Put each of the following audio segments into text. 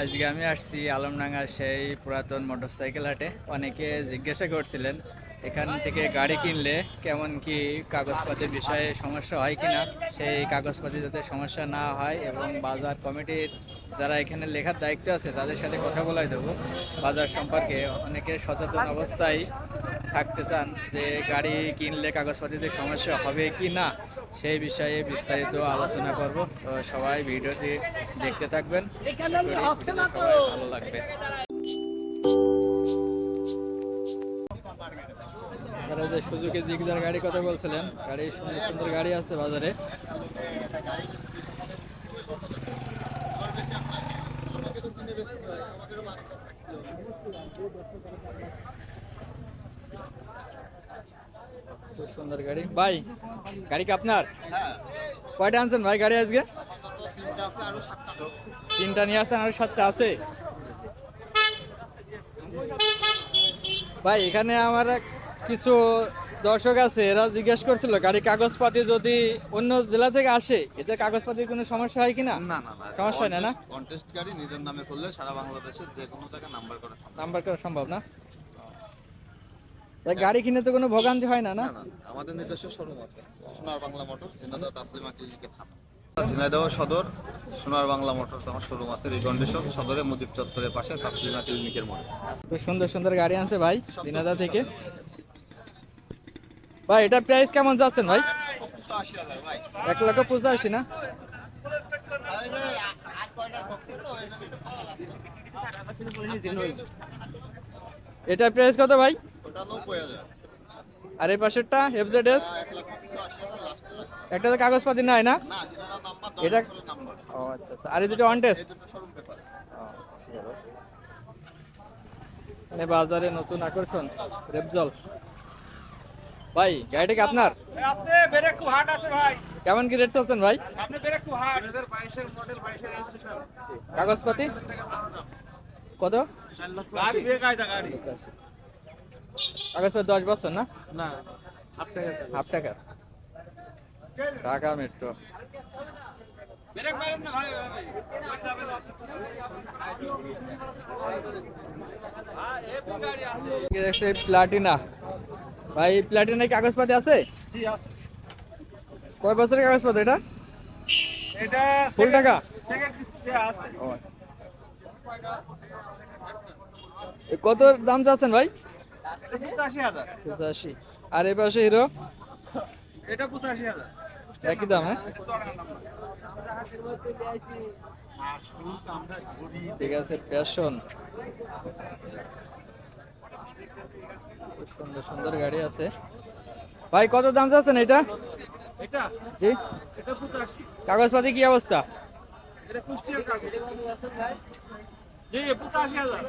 আজকে আমি আসছি আলমডাঙ্গা সেই পুরাতন মোটরসাইকেল হাটে। অনেকে জিজ্ঞাসা করছিলেন এখান থেকে গাড়ি কিনলে কেমন কি কাগজপাতির বিষয়ে সমস্যা হয় কিনা, সেই কাগজপাতি যাতে সমস্যা না হয় এবং বাজার কমিটির যারা এখানে লেখার দায়িত্ব আছে তাদের সাথে কথা বলাই দেবো বাজার সম্পর্কে। অনেকে সচেতন অবস্থায় থাকতে চান যে গাড়ি কিনলে কাগজপাতিতে সমস্যা হবে কি না, সেই বিষয়ে বিস্তারিত আলোচনা করব। তো সবাই ভিডিওটি দেখতে থাকবেন, আশা করি ভিডিওটি সবাই ভালো লাগবে। আপনারা যে সুজুকি জিগজার গাড়ি কথা বলছিলেন, গাড়ি সুন্দর সুন্দর গাড়ি আছে বাজারে। খুব সুন্দর গাড়ি ভাই। গাড়ি কি আপনার? কয়টা আনছেন ভাই গাড়ি আজকে? তিনটা নিয়ে আসছেন, আর সাতটা আছে ভাই। এখানে আমার কিছু দর্শক আছে, এরা জিজ্ঞেস করছিল গাড়ি কাগজপাতি যদি অন্য জেলা থেকে আসে এতে কাগজপাতির কোনো সমস্যা হয় কিনা। না না না, সমস্যা হয় না? না, কন্টেস্ট গাড়ি নিজের নামে করলে সারা বাংলাদেশের যে কোনো জায়গায় নাম্বার করা সম্ভব। নাম্বার করা সম্ভব না? তাই গাড়ি কিনে তো কোনো ভোগান্তি হয় না? না, না না, আমাদের নিজস্ব শোরুম আছে, সোনার বাংলা মোটর, ঝিনাইদহ তাসলিমা ক্লিনিকের সামনে। ঝিনাইদহ সদর সোনার বাংলা মোটরস আমার শোরুম আছে, রিকন্ডিশন সদরে মুজিব চত্বরের পাশে তাসলিমা ক্লিনিকের মোড়ে। খুব সুন্দর সুন্দর গাড়ি আনছে ভাই ঝিনাইদহ থেকে। ভাই এটার প্রাইস কেমন যাচ্ছেন ভাই? 1,85,000 ভাই। 1,85,000 না? এটার প্রাইস কত ভাই? ওটা 90,000। আর এই পাশেরটা এফজেডএস? 1,85,000 লাস্ট। একটা তো কাগজপাতি নাই না? না, যেটা নাম্বার এটা 10 বছরের নাম্বার। ও আচ্ছা আচ্ছা। আর এই দুটো অন টেস্ট? এই দুটো শোরুম পেপার। মানে বাজারে নতুন আকর্ষণ রেপজল। ভাই গাড়িটা কি আপনার? আজকে ব্রেক খুব হার্ড আছে ভাই। কেমন কি রেট চলছেন ভাই? আপনি ব্রেক খুব হার্ড 2022 এর মডেল 22 এর রেজিস্ট্রেশন। কাগজপাতি কত? 4 লক্ষ গাড়ি বেকায়দা গাড়ি। কাগজপাতি 10 বছর না? না, হাফ টাকা। হাফ টাকা। ঢাকা মেট্রো। ব্রেক মারেন না ভাই ভাই। ওই যাবে না। এফ গাড়ি আছে। প্লাটিনা ভাই, প্লাটিনা কাগজপাতি আছে? জি আছে। কয় বছরের কাগজপাতি এটা? এটা ফুল টাকা? সেকেন্ড কিস্তিতে আছে। ও আচ্ছা। কত দাম চাচ্ছেন ভাই? এটা 85,000। 85। আর এই পাশে হিরো? এটা 85,000। একই দাম? হ্যাঁ, ঠিক আছে। প্যাশন, সুন্দর সুন্দর গাড়ি আছে ভাই। কত দাম চাচ্ছেন এটা? এটা জি। এটা 85। কাগজপাতি কি অবস্থা? এটা কুষ্টিয়ার কাগজ। জি 85,000।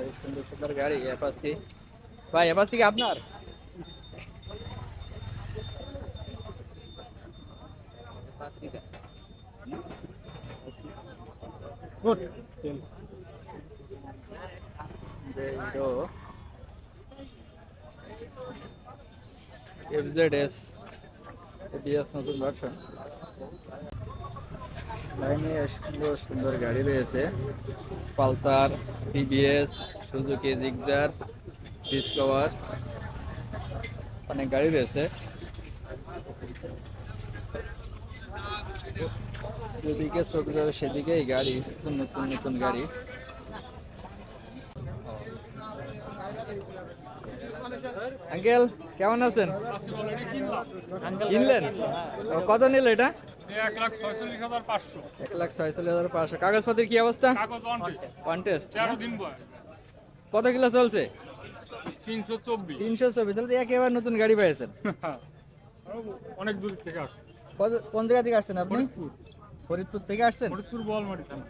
এই সুন্দর সুন্দর গাড়ি অ্যাপাচি। ভাই অ্যাপাচি কি আপনার? গুড। এফজেডএস এবিএস নতুন ভার্সন। লাইনে সুন্দর সুন্দর গাড়ি রয়েছে, Pulsar, TVS, Suzuki Gixxer, discover, অনেক গাড়ি রয়েছে। যেদিকে চোখ যাবে সেদিকেই গাড়ি, নতুন নতুন গাড়ি। আঙ্কেল কেমন আছেন? কিনলেন? কত নিল এটা? 1,46,500। 1,46,500। কাগজপত্রের কি অবস্থা? কাগজ কন্টেস্ট 13 দিন বয়স। কত কিলো চলছে? 324। 324। তাহলে তো একেবারে নতুন গাড়ি পেয়েছেন। অনেক দূর থেকে আসছে। কোন জায়গা থেকে আসছেন আপনি? ফরিদপুর। ফরিদপুর থেকে আসছেন? ফরিদপুর বলমারি থানা।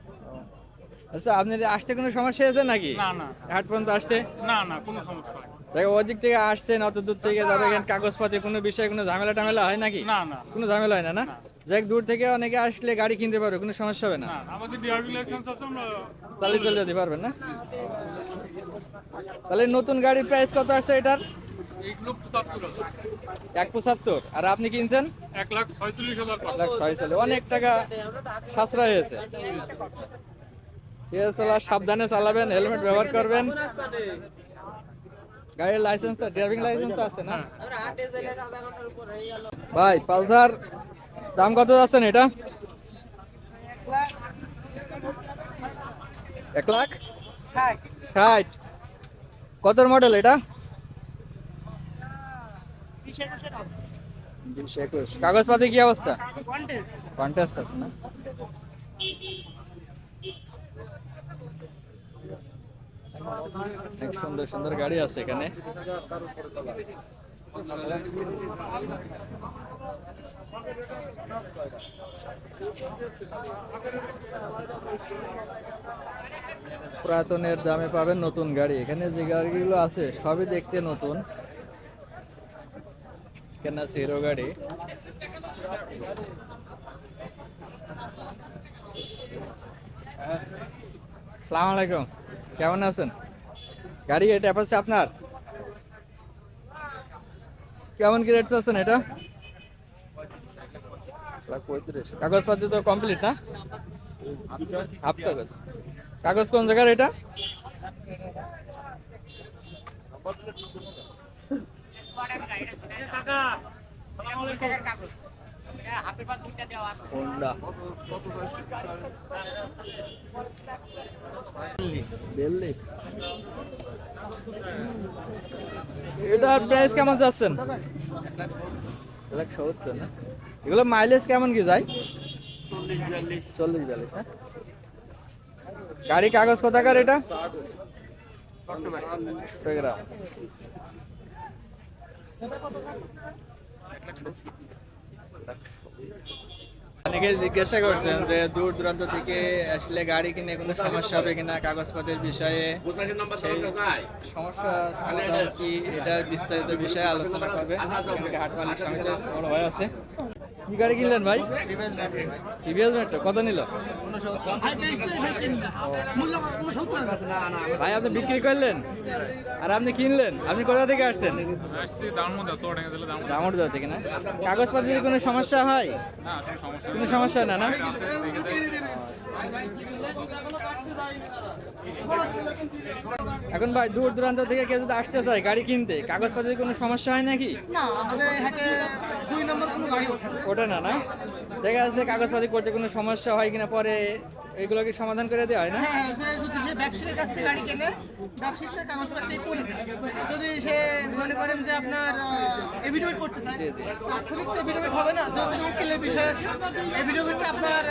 আচ্ছা, আপনার আসতে কোনো সমস্যা হয়েছে নাকি? না না হাট পর্যন্ত আসতে? না না, কোনো সমস্যা হয় দেখো ওদিক থেকে আসছেন, অত দূর থেকে যাবেন, কাগজপাতি কোনো বিষয়ে কোনো ঝামেলা টামেলা হয় নাকি? না না কোনো ঝামেলা হয় না? না, যাক দূর থেকে অনেকে আসলে গাড়ি কিনতে পারবে, কোনো সমস্যা হবে না? না, আমাদের ড্রাইভিং লাইসেন্স আছে, আমরা চালিয়ে চলে যেতে পারবেন না? তাহলে নতুন গাড়ির প্রাইস কত আসছে এটার? এইগুলো 75,000 175 আর আপনি কিনছেন 1,46,000 1,46,000 অনেক টাকা সাশ্রয় হয়েছে। ঠিক আছে, সাবধানে চালাবেন, হেলমেট ব্যবহার করবেন। গাড়ির লাইসেন্স, ড্রাইভিং লাইসেন্স তো আছে না ভাই? পালসার দাম কত যাচ্ছেন এটা? 1,60,000। কতর মডেল এটা? 20-21। কাগজপাতি কি অবস্থা? কন্টেস্ট আছে না? অনেক সুন্দর সুন্দর গাড়ি আছে এখানে। পুরাতনের দামে পাবেন নতুন গাড়ি। এখানে যে গাড়িগুলো আছে সবই দেখতে নতুন। কেন হিরো গাড়ি। আসসালামু আলাইকুম, কেমন আছেন? গাড়ি এটা অ্যাপাচি আপনার? কেমন কি রেট চাচ্ছেন এটা? 1,35,000। কাগজপাতি তো কমপ্লিট না? হাফ কাগজ। কাগজ কোন জায়গার এটা? হোন্ডা দিল্লি। এটার প্রাইস কেমন যাচ্ছেন? 1,70,000 না? এগুলো মাইলেজ কেমন কি যায়? 40-42 না? গাড়ি কাগজ কোথাকার এটা? চট্টগ্রাম। অনেকে জিজ্ঞাসা করছেন যে দূর দূরান্ত থেকে আসলে গাড়ি কিনে কোনো সমস্যা হবে কিনা কাগজপত্রের বিষয়ে। সেই সমস্যা সমাধান কি, এটার বিস্তারিত বিষয়ে আলোচনা করবে। হাট মালিক সমিতির বড় ভাই আছে। কি গাড়ি কিনলেন ভাই? TVS metro. কত নিল ভাই? আপনি বিক্রি করলেন আর আপনি কিনলেন? আপনি কোথা থেকে আসছেন? দামোদর থেকে না? কাগজপত্রের কোনো সমস্যা হয়? কোনো সমস্যা না? না এখন ভাই দূর দূরান্ত থেকে কেউ যদি আসতে চায় গাড়ি কিনতে, কাগজপত্রের কোনো সমস্যা হয় নাকি? না, আমাদের হাটে 2 নম্বর কোনো গাড়ি ওঠে না। ওঠে না? না দেখা যাচ্ছে কাগজপাতি করতে কোনো সমস্যা হয় কিনা, পরে এগুলো কি সমাধান করে দেওয়া হয় না? হ্যাঁ, যে যদি সে ব্যবসায়ীর কাছ থেকে গাড়ি কেনে, ব্যবসায়িক তার কাগজপত্র করে দেয়। যদি সে মনে করেন যে আপনার এফিডেভিট করতে চায়, তাৎক্ষণিক তো এফিডেভিট হবে না, যেহেতু উকিলের বিষয় আছে। এফিডেভিটটা আপনার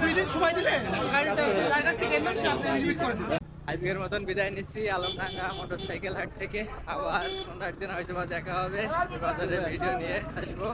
2 দিন সময় দিলে গাড়িটা যার কাছ থেকে কিনবেন সে আপনার এফিডেভিট করে দেবে। আজকের মতন বিদায় নিচ্ছি আলমডাঙ্গা মোটরসাইকেল হাট থেকে। আবার সন্ধ্যার দিন হয়তো বা দেখা হবে, বাজারে ভিডিও নিয়ে আসবো।